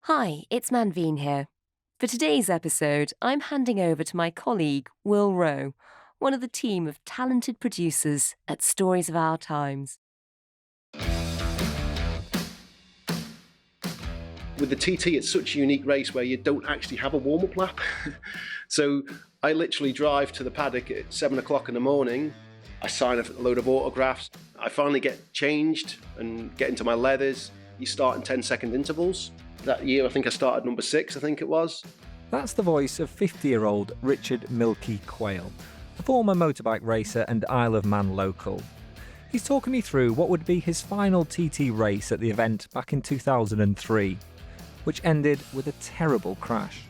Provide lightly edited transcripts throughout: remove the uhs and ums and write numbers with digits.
Hi, it's Manveen here. For today's episode, I'm handing over to my colleague, Will Rowe, one of the team of talented producers at Stories of Our Times. With the TT, it's such a unique race where you don't actually have a warm-up lap. So I literally drive to the paddock at 7 o'clock in the morning. I sign a load of autographs. I finally get changed and get into my leathers. You start in 10-second intervals. That year, I think I started number 6, I think it was. That's the voice of 50-year-old Richard Milky Quayle, a former motorbike racer and Isle of Man local. He's talking me through what would be his final TT race at the event back in 2003, which ended with a terrible crash.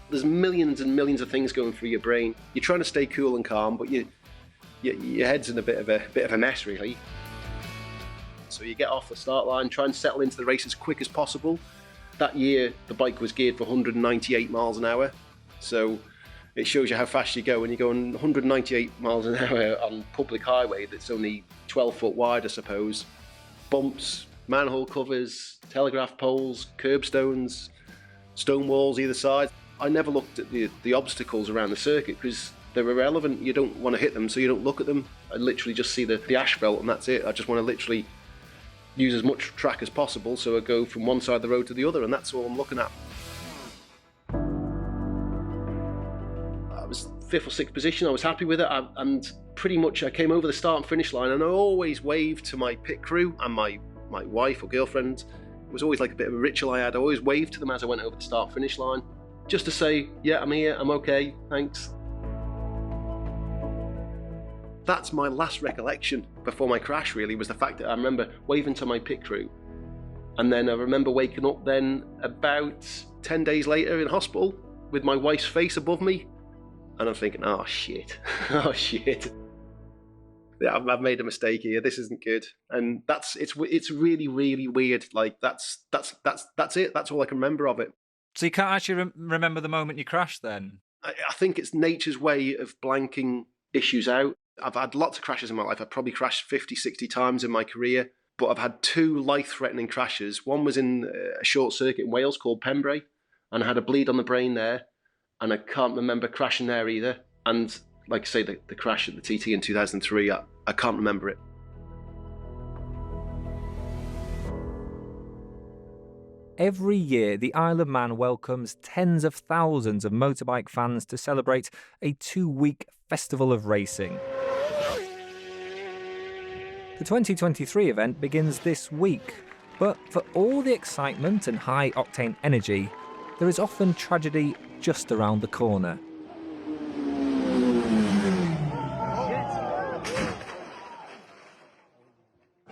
There's millions and millions of things going through your brain. You're trying to stay cool and calm, but your head's in a bit of a mess, really. So you get off the start line, try and settle into the race as quick as possible. That year, the bike was geared for 198 miles an hour. So it shows you how fast you go. When you're going 198 miles an hour on public highway that's only 12 foot wide, I suppose. Bumps, manhole covers, telegraph poles, curbstones, stone walls either side. I never looked at the obstacles around the circuit because they're irrelevant. You don't want to hit them, so you don't look at them. I literally just see the asphalt and that's it. I just want to literally use as much track as possible, so I go from one side of the road to the other, and that's all I'm looking at. I was 5th or 6th position. I was happy with it, and pretty much I came over the start and finish line, and I always waved to my pit crew and my wife or girlfriend. It was always like a bit of a ritual I had. I always waved to them as I went over the start finish line, just to say, yeah, I'm here, I'm okay, thanks. That's my last recollection before my crash, really, was the fact that I remember waving to my pit crew. And then I remember waking up then about 10 days later in hospital with my wife's face above me. And I'm thinking, oh shit, oh shit. Yeah, I've made a mistake here, this isn't good. And it's really, really weird. Like that's it, that's all I can remember of it. So you can't actually remember the moment you crashed then? I think it's nature's way of blanking issues out. I've had lots of crashes in my life. I've probably crashed 50, 60 times in my career, but I've had 2 life-threatening crashes. One was in a short circuit in Wales called Pembrey, and I had a bleed on the brain there, and I can't remember crashing there either. And like I say, the crash at the TT in 2003, I can't remember it. Every year, the Isle of Man welcomes tens of thousands of motorbike fans to celebrate a 2-week festival of racing. The 2023 event begins this week, but for all the excitement and high-octane energy, there is often tragedy just around the corner.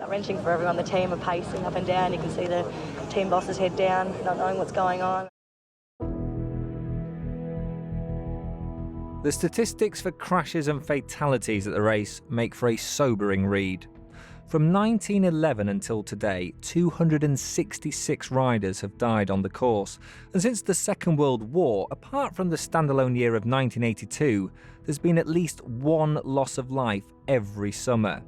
Wrenching for everyone. The team are pacing up and down. You can see the team boss's head down, not knowing what's going on. The statistics for crashes and fatalities at the race make for a sobering read. From 1911 until today, 266 riders have died on the course, and since the Second World War, apart from the standalone year of 1982, there's been at least one loss of life every summer.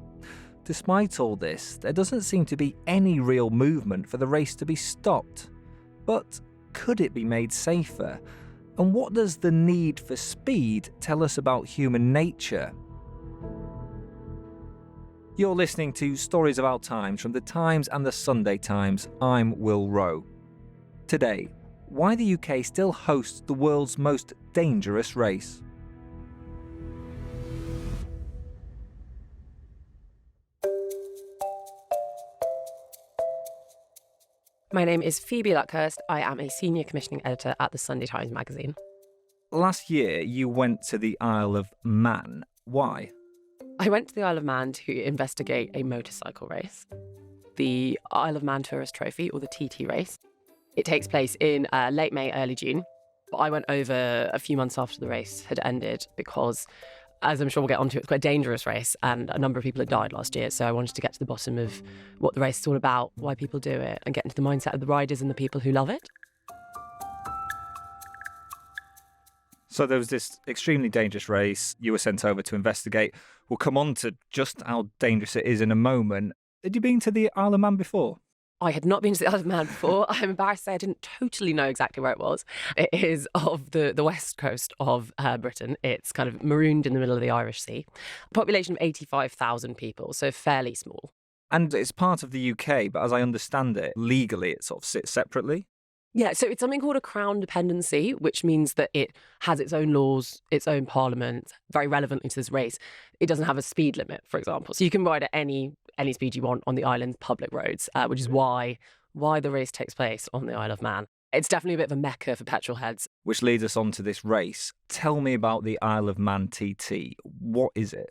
Despite all this, there doesn't seem to be any real movement for the race to be stopped. But could it be made safer? And what does the need for speed tell us about human nature? You're listening to Stories of Our Times from The Times and The Sunday Times. I'm Will Rowe. Today, why the UK still hosts the world's most dangerous race. My name is Phoebe Luckhurst. I am a senior commissioning editor at the Sunday Times magazine. Last year, you went to the Isle of Man. Why? I went to the Isle of Man to investigate a motorcycle race, the Isle of Man Tourist Trophy, or the TT race. It takes place in late May, early June. But I went over a few months after the race had ended because, as I'm sure we'll get onto, it's quite a dangerous race and a number of people had died last year. So I wanted to get to the bottom of what the race is all about, why people do it, and get into the mindset of the riders and the people who love it. So there was this extremely dangerous race. You were sent over to investigate. We'll come on to just how dangerous it is in a moment. Had you been to the Isle of Man before? I had not been to the Isle of Man before. I'm embarrassed to say I didn't totally know exactly where it was. It is of the west coast of Britain. It's kind of marooned in the middle of the Irish Sea. Population of 85,000 people, so fairly small. And it's part of the UK, but as I understand it, legally it sort of sits separately. Yeah, so it's something called a crown dependency, which means that it has its own laws, its own parliament. Very relevantly to this race, it doesn't have a speed limit, for example. So you can ride at any speed you want on the island's public roads, which is why the race takes place on the Isle of Man. It's definitely a bit of a mecca for petrol heads. Which leads us on to this race. Tell me about the Isle of Man TT. What is it?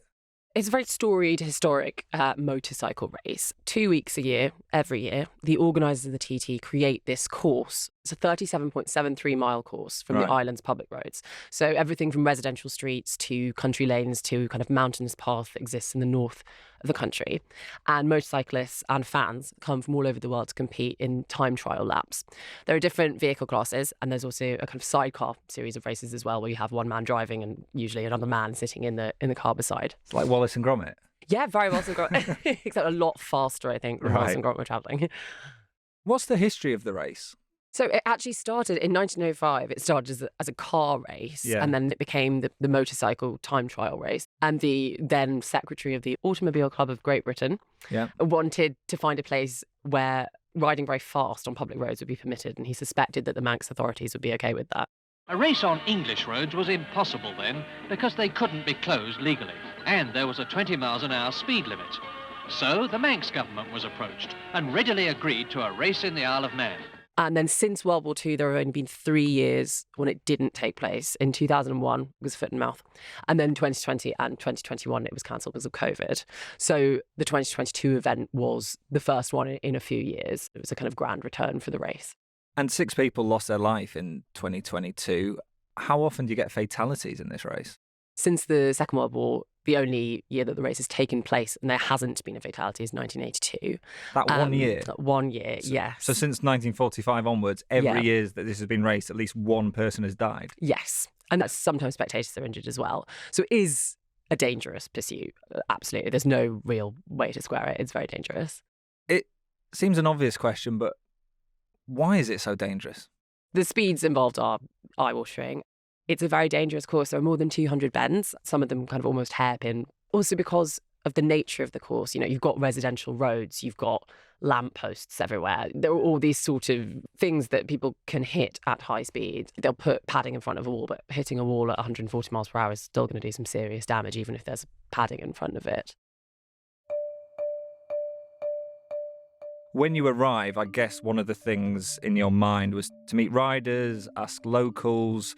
It's a very storied, historic motorcycle race. 2 weeks a year, every year, the organisers of the TT create this course. It's a 37.73 mile course from the island's public roads. So everything from residential streets to country lanes to kind of mountainous path that exists in the north of the country. And motorcyclists and fans come from all over the world to compete in time trial laps. There are different vehicle classes, and there's also a kind of sidecar series of races as well, where you have one man driving and usually another man sitting in the car beside. It's like Wallace and Gromit. Yeah, very Wallace and Gromit, except a lot faster, I think, than Wallace and Gromit were travelling. What's the history of the race? So it actually started in 1905. It started as a car race, and then it became the motorcycle time trial race. And the then secretary of the Automobile Club of Great Britain wanted to find a place where riding very fast on public roads would be permitted, and he suspected that the Manx authorities would be okay with that. A race on English roads was impossible then because they couldn't be closed legally, and there was a 20 miles an hour speed limit. So the Manx government was approached and readily agreed to a race in the Isle of Man. And then since World War II, there have only been 3 years when it didn't take place. In 2001, it was foot and mouth. And then 2020 and 2021, it was cancelled because of COVID. So the 2022 event was the first one in a few years. It was a kind of grand return for the race. And 6 people lost their life in 2022. How often do you get fatalities in this race? Since the Second World War, the only year that the race has taken place and there hasn't been a fatality is 1982. That 1 year? 1 year, yes. So since 1945 onwards, every year that this has been raced, at least one person has died? Yes. And that's sometimes spectators are injured as well. So it is a dangerous pursuit, absolutely. There's no real way to square it. It's very dangerous. It seems an obvious question, but why is it so dangerous? The speeds involved are eye-watering. It's a very dangerous course. There are more than 200 bends, some of them kind of almost hairpin. Also because of the nature of the course, you know, you've got residential roads, you've got lampposts everywhere. There are all these sort of things that people can hit at high speed. They'll put padding in front of a wall, but hitting a wall at 140 miles per hour is still going to do some serious damage, even if there's padding in front of it. When you arrive, I guess one of the things in your mind was to meet riders, ask locals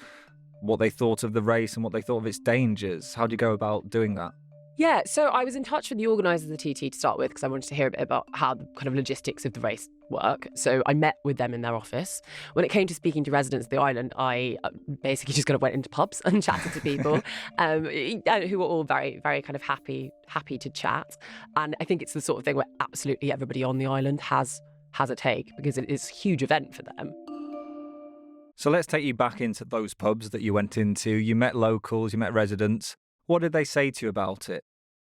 what they thought of the race and what they thought of its dangers. How do you go about doing that? Yeah, so I was in touch with the organisers of the TT to start with because I wanted to hear a bit about how the kind of logistics of the race work. So I met with them in their office. When it came to speaking to residents of the island, I basically just kind of went into pubs and chatted to people who were all very, very kind of happy to chat. And I think it's the sort of thing where absolutely everybody on the island has a take because it is a huge event for them. So let's take you back into those pubs that you went into. You met locals, you met residents. What did they say to you about it?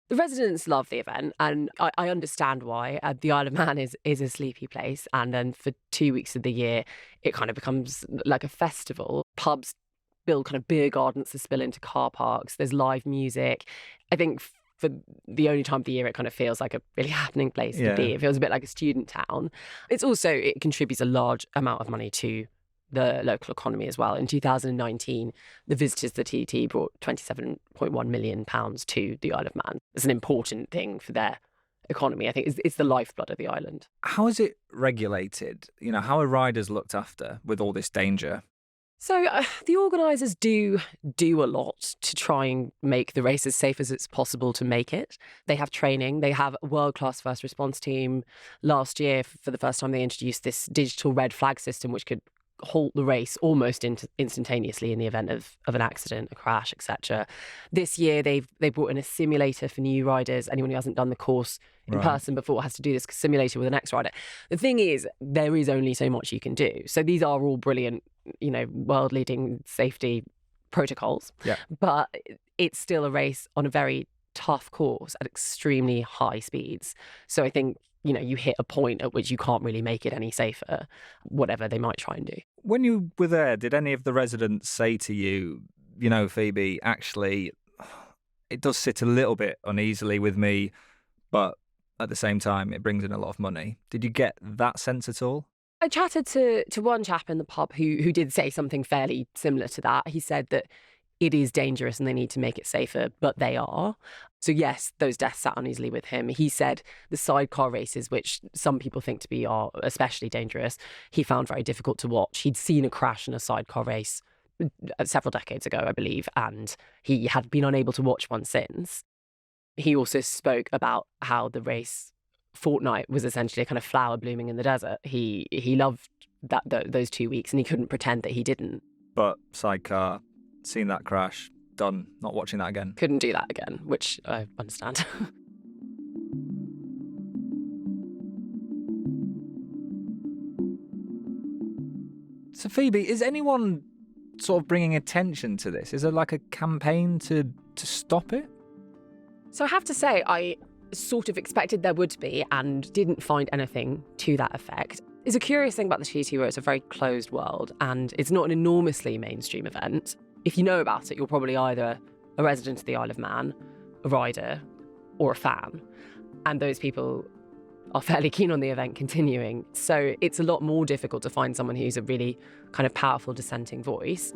The residents love the event, and I understand why. The Isle of Man is a sleepy place, and then for 2 weeks of the year, it kind of becomes like a festival. Pubs build kind of beer gardens to spill into car parks. There's live music. I think for the only time of the year, it kind of feels like a really happening place to be. It feels a bit like a student town. It contributes a large amount of money to the local economy as well. In 2019, the visitors to the TT brought £27.1 million to the Isle of Man. It's an important thing for their economy. I think it's the lifeblood of the island. How is it regulated? You know, how are riders looked after with all this danger? So the organisers do a lot to try and make the race as safe as it's possible to make it. They have training. They have a world-class first response team. Last year, for the first time, they introduced this digital red flag system, which could halt the race almost instantaneously in the event of an accident, a crash, etc. This year, they brought in a simulator for new riders. Anyone who hasn't done the course in person before has to do this simulator with an ex-rider. The thing is, there is only so much you can do. So these are all brilliant, you know, world-leading safety protocols. Yeah. But it's still a race on a very tough course at extremely high speeds. So I think, you hit a point at which you can't really make it any safer, whatever they might try and do. When you were there, did any of the residents say to you, Phoebe, actually, it does sit a little bit uneasily with me, but at the same time, it brings in a lot of money? Did you get that sense at all? I chatted to one chap in the pub who did say something fairly similar to that. He said that it is dangerous and they need to make it safer, but they are. So yes, those deaths sat uneasily with him. He said the sidecar races, which some people think to be are especially dangerous, he found very difficult to watch. He'd seen a crash in a sidecar race several decades ago, I believe, and he had been unable to watch one since. He also spoke about how the race fortnight was essentially a kind of flower blooming in the desert. He loved those 2 weeks, and he couldn't pretend that he didn't. But sidecar, seen that crash, done, not watching that again. Couldn't do that again, which I understand. So Phoebe, is anyone sort of bringing attention to this? Is there like a campaign to stop it? So I have to say, I sort of expected there would be and didn't find anything to that effect. It's a curious thing about the TT where it's a very closed world and it's not an enormously mainstream event. If you know about it, you're probably either a resident of the Isle of Man, a rider, or a fan. And those people are fairly keen on the event continuing. So it's a lot more difficult to find someone who's a really kind of powerful dissenting voice.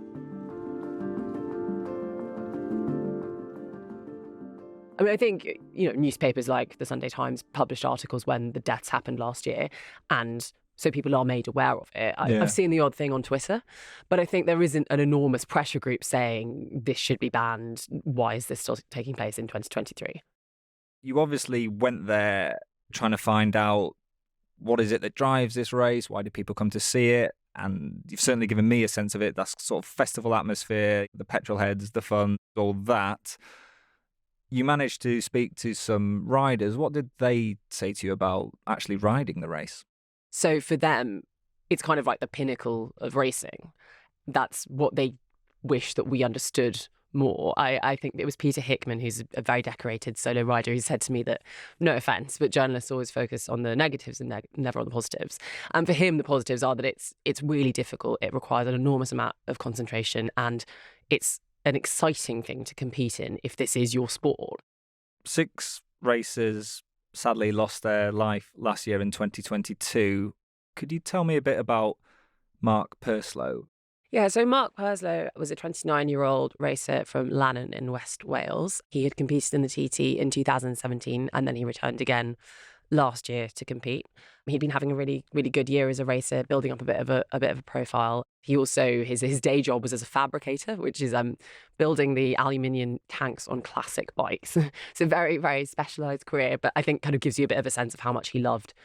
I mean, I think, newspapers like the Sunday Times published articles when the deaths happened last year, and so people are made aware of it. I've seen the odd thing on Twitter, but I think there isn't an enormous pressure group saying this should be banned. Why is this still taking place in 2023? You obviously went there trying to find out what is it that drives this race, why do people come to see it, and you've certainly given me a sense of it. That's sort of festival atmosphere, the petrol heads, the fun, all that. You managed to speak to some riders. What did they say to you about actually riding the race? So for them, it's kind of like the pinnacle of racing. That's what they wish that we understood more. I think it was Peter Hickman, who's a very decorated solo rider, who said to me that, no offence, but journalists always focus on the negatives and never on the positives. And for him, the positives are that it's really difficult. It requires an enormous amount of concentration, and it's an exciting thing to compete in if this is your sport. 6 racers sadly lost their life last year in 2022. Could you tell me a bit about Mark Purslow? Yeah, so Mark Purslow was a 29-year-old racer from Lannan in West Wales. He had competed in the TT in 2017, and then he returned again last year to compete. He'd been having a really, really good year as a racer, building up a bit of a profile. He also, his day job was as a fabricator, which is building the aluminium tanks on classic bikes. It's a very, very specialised career, but I think kind of gives you a bit of a sense of how much he loved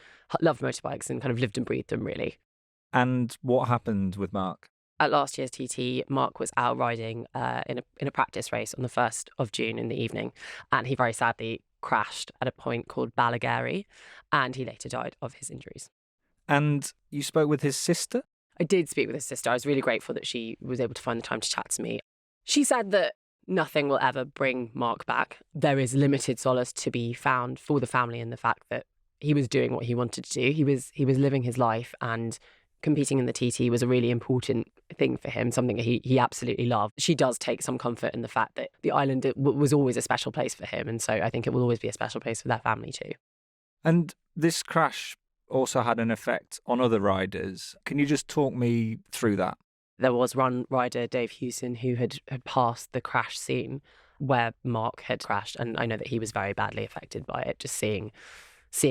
motorbikes and kind of lived and breathed them, really. And what happened with Mark? At last year's TT, Mark was out riding in a practice race on the 1st of June in the evening, and he very sadly crashed at a point called Ballagary, and he later died of his injuries. And you spoke with his sister? I did speak with his sister. I was really grateful that she was able to find the time to chat to me. She said that nothing will ever bring Mark back. There is limited solace to be found for the family in the fact that he was doing what he wanted to do. He was living his life, and competing in the TT was a really important thing for him, something that he absolutely loved. She does take some comfort in the fact that the island was always a special place for him, and so I think it will always be a special place for their family too. And this crash also had an effect on other riders. Can you just talk me through that? There was one rider, Dave Hewson, who had passed the crash scene where Mark had crashed, and I know that he was very badly affected by it, just seeing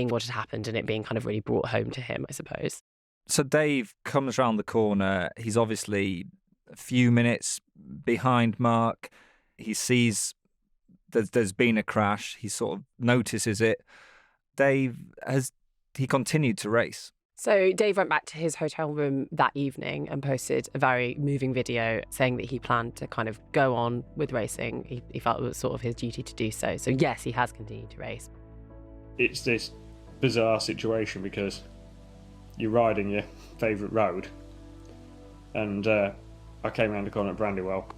what had happened and it being kind of really brought home to him, I suppose. So Dave comes round the corner. He's obviously a few minutes behind Mark. He sees there's been a crash. He sort of notices it. Dave, he continued to race? So Dave went back to his hotel room that evening and posted a very moving video saying that he planned to kind of go on with racing. He felt it was sort of his duty to do so. So yes, he has continued to race. It's this bizarre situation because you're riding your favourite road, and I came around the corner at Brandywell,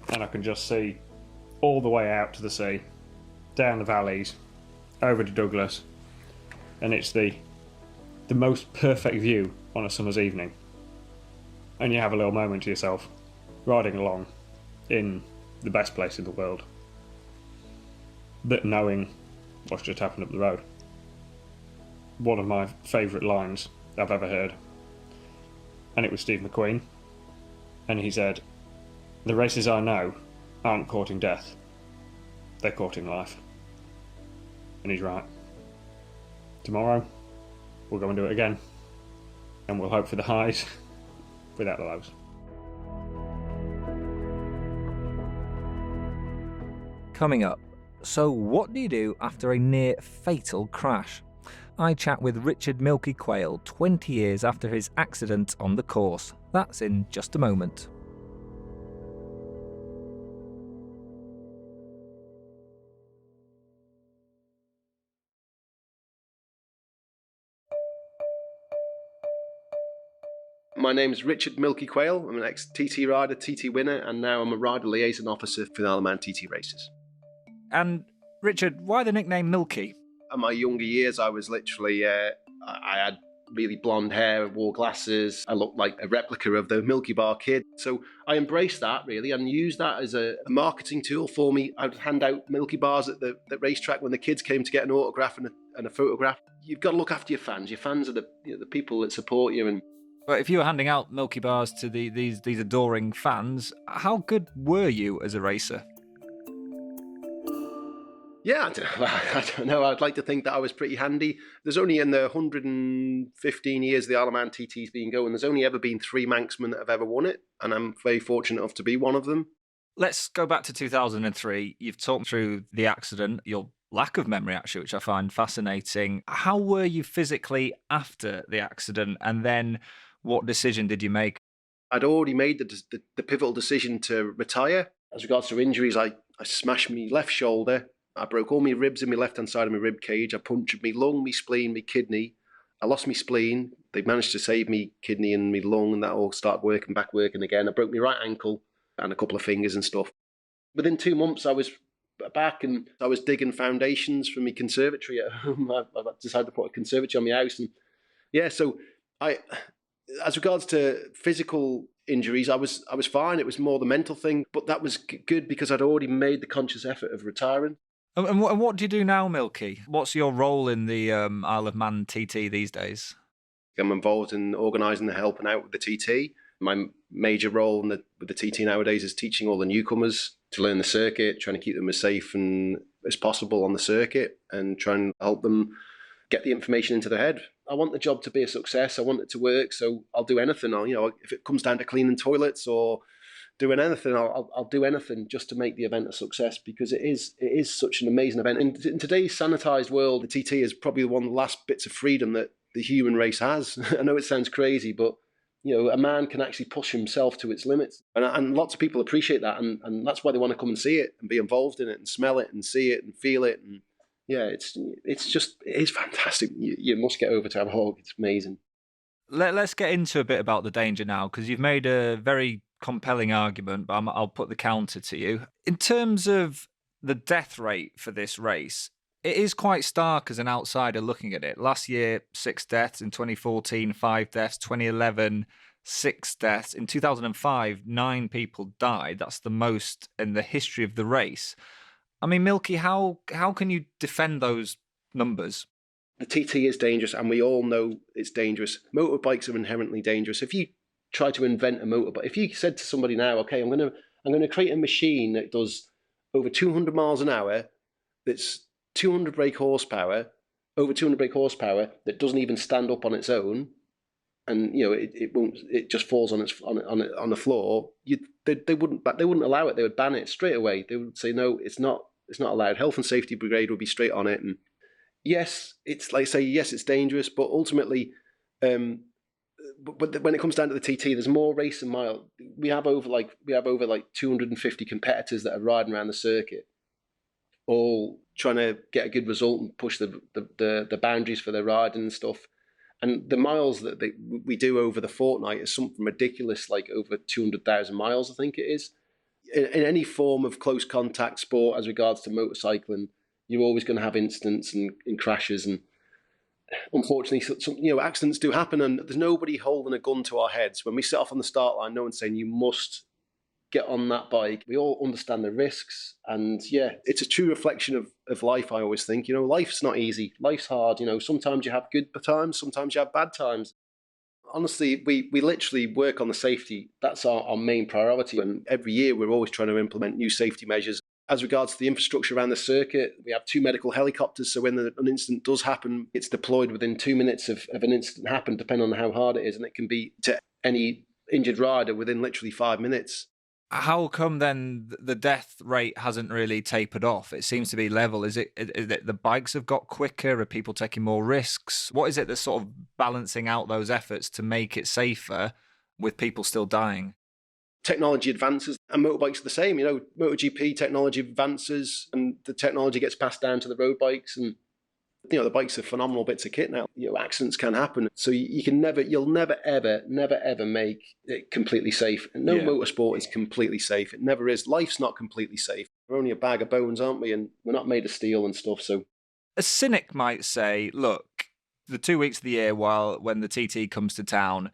and I can just see all the way out to the sea down the valleys, over to Douglas, and it's the most perfect view on a summer's evening. And you have a little moment to yourself, riding along in the best place in the world, but knowing what's just happened up the road. One of my favourite lines I've ever heard, and it was Steve McQueen, and he said, "The races I know aren't courting death, they're courting life." And he's right. Tomorrow, we'll go and do it again, and we'll hope for the highs without the lows. Coming up, so what do you do after a near fatal crash? I chat with Richard Milky Quayle 20 years after his accident on the course. That's in just a moment. My name's Richard Milky Quayle. I'm an ex-TT rider, TT winner, and now I'm a rider liaison officer for the Isle of Man TT races. And Richard, why the nickname Milky? In my younger years, I was literally, I had really blonde hair, wore glasses. I looked like a replica of the Milky Bar kid. So I embraced that really and used that as a marketing tool for me. I'd hand out Milky Bars at the racetrack when the kids came to get an autograph and a photograph. You've got to look after your fans. Your fans are the people that support you. And But if you were handing out Milky Bars to these adoring fans, how good were you as a racer? yeah, I don't know. I'd like to think that I was pretty handy. There's only in the 115 years the Isle of Man TT's been going, there's only ever been 3 Manxmen that have ever won it, and I'm very fortunate enough to be one of them. Let's go back to 2003. You've talked through the accident, your lack of memory actually, which I find fascinating. How were you physically after the accident, and then what decision did you make? I'd already made the pivotal decision to retire. As regards to injuries, I smashed my left shoulder. I broke all my ribs in my left-hand side of my rib cage. I punctured my lung, my spleen, my kidney. I lost my spleen. They managed to save me kidney and my lung, and that all started back working again. I broke my right ankle and a couple of fingers and stuff. Within 2 months, I was back and I was digging foundations for my conservatory at home. I decided to put a conservatory on my house. And yeah, so as regards to physical injuries, I was fine. It was more the mental thing, but that was good because I'd already made the conscious effort of retiring. And what do you do now, Milky? What's your role in the Isle of Man TT these days? I'm involved in organising and helping out with the TT. My major role with the TT nowadays is teaching all the newcomers to learn the circuit, trying to keep them as safe and as possible on the circuit, and trying to help them get the information into their head. I want the job to be a success. I want it to work, so I'll do anything. If it comes down to cleaning toilets or doing anything, I'll do anything just to make the event a success, because it is such an amazing event. And in today's sanitised world, the TT is probably one of the last bits of freedom that the human race has. I know it sounds crazy, but a man can actually push himself to its limits, and lots of people appreciate that, and that's why they want to come and see it and be involved in it and smell it and see it and feel it. And yeah, it is fantastic. You must get over to have a hog. It's amazing. Let's get into a bit about the danger now, because you've made a very compelling argument, but I'll put the counter to you. In terms of the death rate for this race, it is quite stark as an outsider looking at it. Last year, 6 deaths. In 2014, 5 deaths. 2011, 6 deaths. In 2005, 9 people died. That's the most in the history of the race. I mean, Milky, how can you defend those numbers? The TT is dangerous, and we all know it's dangerous. Motorbikes are inherently dangerous. If you try to invent a motorbike, if you said to somebody now, okay, I'm going to create a machine that does over 200 miles an hour, that's 200 brake horsepower, over 200 brake horsepower, that doesn't even stand up on its own, and it just falls on the floor. They wouldn't allow it. They would ban it straight away. They would say no, it's not allowed. Health and safety brigade would be straight on it. And yes, it's like say yes, it's dangerous, but ultimately, but when it comes down to the TT, there's more racing mile. We have over 250 competitors that are riding around the circuit, all trying to get a good result and push the boundaries for their riding and stuff. And the miles that we do over the fortnight is something ridiculous, like over 200,000 miles, I think it is. In any form of close contact sport as regards to motorcycling, You're always going to have incidents and crashes, and unfortunately, some accidents do happen. And there's nobody holding a gun to our heads when we set off on the start line. No one's saying you must get on that bike. We all understand the risks, and it's a true reflection of life. I always think, life's not easy. Life's hard. Sometimes you have good times, sometimes you have bad times. Honestly, we literally work on the safety. That's our main priority. And every year we're always trying to implement new safety measures. As regards to the infrastructure around the circuit, we have 2 medical helicopters. So when an incident does happen, it's deployed within 2 minutes of an incident happen, depending on how hard it is. And it can be to any injured rider within literally 5 minutes. How come then the death rate hasn't really tapered off? It seems to be level. Is it the bikes have got quicker? Are people taking more risks? What is it that's sort of balancing out those efforts to make it safer with people still dying? Technology advances, and motorbikes are the same. MotoGP technology advances, and the technology gets passed down to the road bikes. And the bikes are phenomenal bits of kit now. Accidents can happen, so you'll never ever make it completely safe. And no motorsport is completely safe. It never is. Life's not completely safe. We're only a bag of bones, aren't we? And we're not made of steel and stuff. So a cynic might say, look, the 2 weeks of the year when the TT comes to town,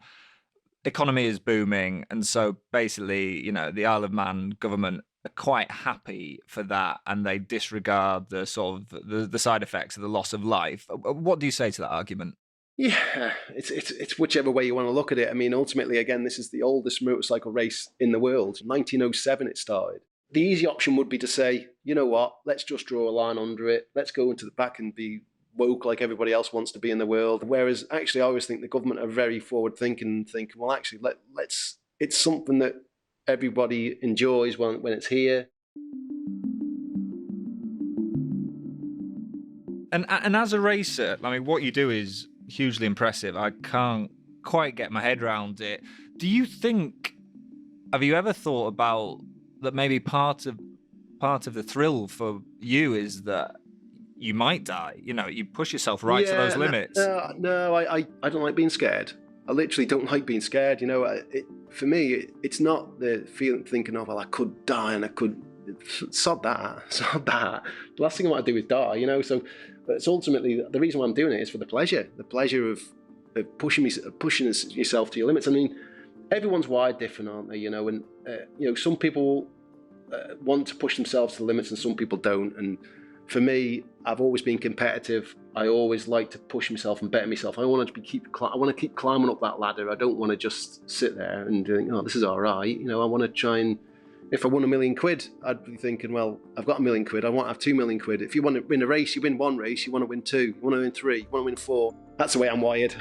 economy is booming, and so basically, the Isle of Man government are quite happy for that, and they disregard the sort of the side effects of the loss of life. What do you say to that argument? Yeah, it's whichever way you want to look at it. I mean, ultimately, again, this is the oldest motorcycle race in the world. 1907 it started. The easy option would be to say, you know what, let's just draw a line under it. Let's go into the back and be woke like everybody else wants to be in the world. Whereas actually I always think the government are very forward thinking and think, well, actually, it's something that everybody enjoys when it's here. And as a racer, I mean, what you do is hugely impressive. I can't quite get my head around it. Have you ever thought about that maybe part of the thrill for you is that you might die? You push yourself right to those limits. No, I don't like being scared. I literally don't like being scared. For me, it's not the feeling, thinking of, well, I could die and I could, sod that. The last thing I want to do is die, so it's ultimately, the reason why I'm doing it is for the pleasure of pushing yourself to your limits. I mean, everyone's wired different, aren't they, and, some people want to push themselves to the limits and some people don't. And for me, I've always been competitive. I always like to push myself and better myself. I want to keep climbing up that ladder. I don't want to just sit there and think, oh, this is all right. I want to try and, if I won £1 million, I'd be thinking, well, I've got £1 million. I want to have £2 million. If you want to win a race, you win one race. You want to win two. You want to win three. You want to win four. That's the way I'm wired.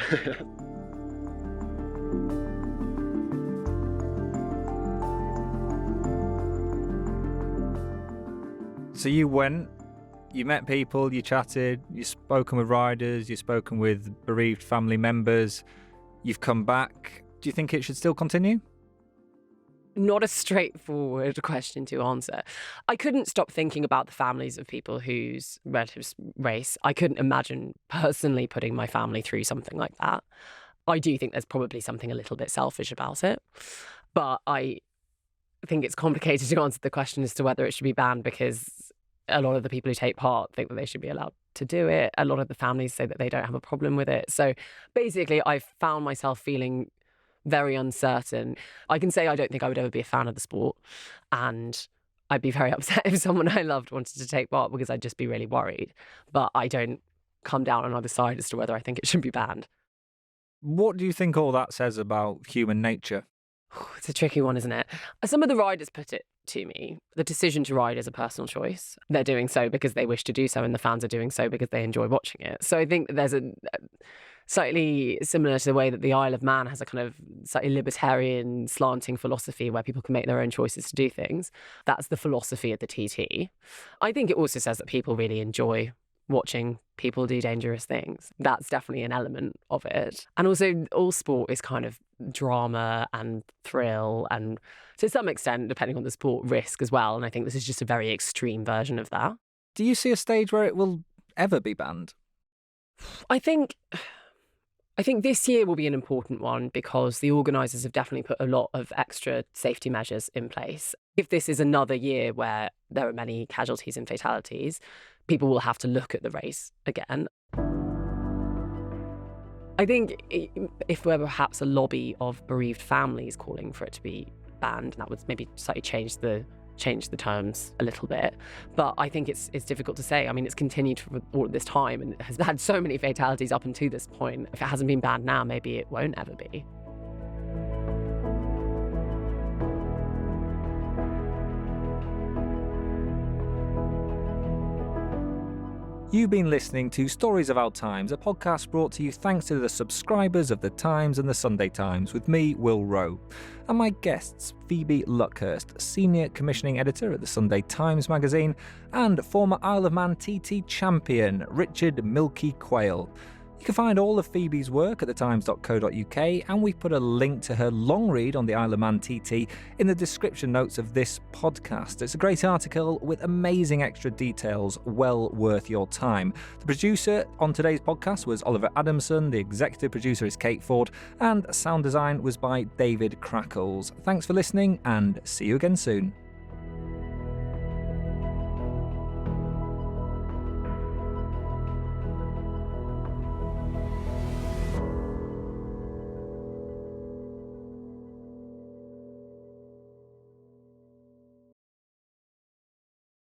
So you went. You met people, you chatted, you've spoken with riders, you've spoken with bereaved family members, you've come back. Do you think it should still continue? Not a straightforward question to answer. I couldn't stop thinking about the families of people whose relatives race. I couldn't imagine personally putting my family through something like that. I do think there's probably something a little bit selfish about it, but I think it's complicated to answer the question as to whether it should be banned, because a lot of the people who take part think that they should be allowed to do it. A lot of the families say that they don't have a problem with it. So basically, I found myself feeling very uncertain. I can say I don't think I would ever be a fan of the sport, and I'd be very upset if someone I loved wanted to take part, because I'd just be really worried. But I don't come down on either side as to whether I think it should be banned. What do you think all that says about human nature? It's a tricky one, isn't it? Some of the riders put it to me. The decision to ride is a personal choice. They're doing so because they wish to do so, and the fans are doing so because they enjoy watching it. So I think there's a slightly similar to the way that the Isle of Man has a kind of slightly libertarian slanting philosophy where people can make their own choices to do things. That's the philosophy of the TT. I think it also says that people really enjoy watching people do dangerous things. That's definitely an element of it. And also, all sport is kind of drama and thrill, and to some extent, depending on the sport, risk as well. And I think this is just a very extreme version of that. Do you see a stage where it will ever be banned? I think this year will be an important one, because the organisers have definitely put a lot of extra safety measures in place. If this is another year where there are many casualties and fatalities, people will have to look at the race again. I think if there were perhaps a lobby of bereaved families calling for it to be banned, that would maybe slightly change the terms a little bit. But I think it's difficult to say. I mean, it's continued for all this time and has had so many fatalities up until this point. If it hasn't been banned now, maybe it won't ever be. You've been listening to Stories of Our Times, a podcast brought to you thanks to the subscribers of The Times and The Sunday Times, with me, Will Rowe. And my guests, Phoebe Luckhurst, Senior Commissioning Editor at The Sunday Times magazine, and former Isle of Man TT champion, Richard Milky Quayle. You can find all of Phoebe's work at thetimes.co.uk, and we've put a link to her long read on the Isle of Man TT in the description notes of this podcast. It's a great article with amazing extra details, well worth your time. The producer on today's podcast was Oliver Adamson, the executive producer is Kate Ford, and sound design was by David Crackles. Thanks for listening, and see you again soon.